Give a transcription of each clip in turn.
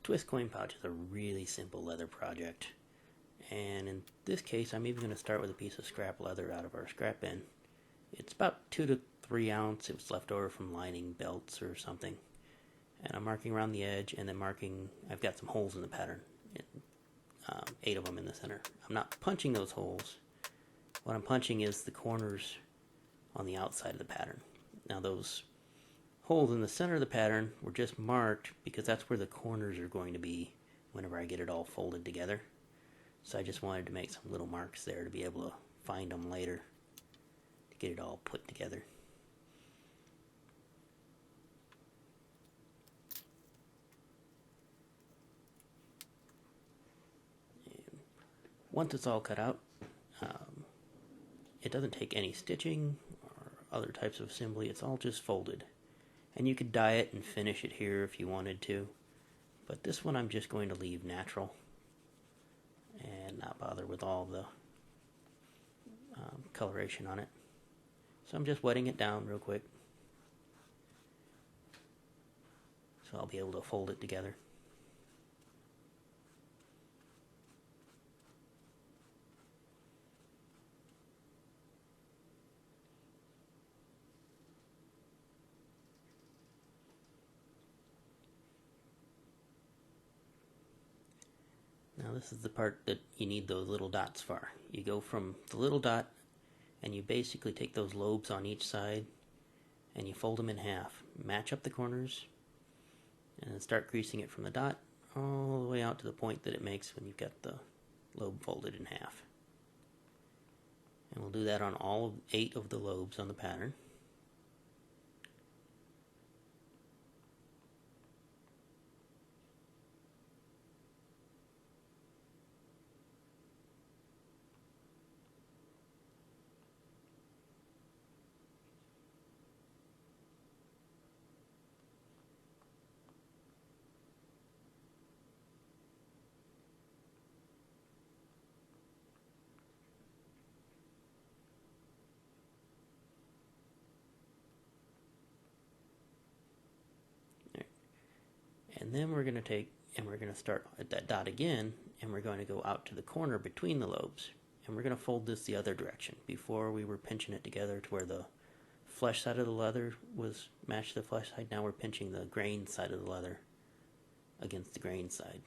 twist coin pouch is a really simple leather project. And in this case, I'm even going to start with a piece of scrap leather out of our scrap bin. It's about 2 to 3 ounce. It was left over from lining belts or something. And I'm marking around the edge, and then I've got some holes in the pattern. 8 of them in the center. I'm not punching those holes. What I'm punching is the corners on the outside of the pattern. Now those holes in the center of the pattern were just marked because that's where the corners are going to be whenever I get it all folded together. So I just wanted to make some little marks there to be able to find them later to get it all put together. And once it's all cut out, it doesn't take any stitching or other types of assembly. It's all just folded. And you could dye it and finish it here if you wanted to. But this one I'm just going to leave natural and not bother with all the coloration on it. So I'm just wetting it down real quick. So I'll be able to fold it together. Now this is the part that you need those little dots for. You go from the little dot and you basically take those lobes on each side and you fold them in half. Match up the corners and then start creasing it from the dot all the way out to the point that it makes when you've got the lobe folded in half. And we'll do that on all 8 of the lobes on the pattern. And then we're going to start at that dot again, and we're going to go out to the corner between the lobes. And we're going to fold this the other direction. Before we were pinching it together to where the flesh side of the leather was matched to the flesh side. Now we're pinching the grain side of the leather against the grain side.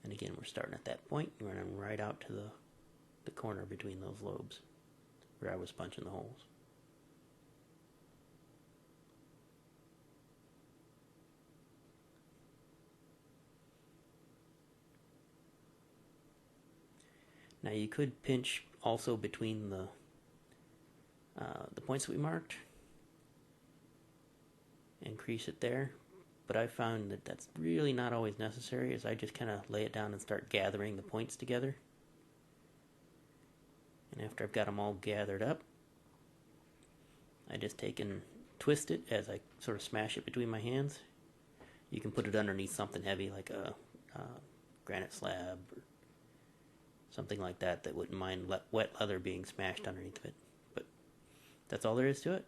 And again, we're starting at that point and running right out to the corner between those lobes where I was punching the holes. Now you could pinch also between the points that we marked and crease it there, but I found that that's really not always necessary, as I just kind of lay it down and start gathering the points together. And after I've got them all gathered up, I just take and twist it as I sort of smash it between my hands. You can put it underneath something heavy like a granite slab or something like that wouldn't mind wet leather being smashed underneath of it. But that's all there is to it.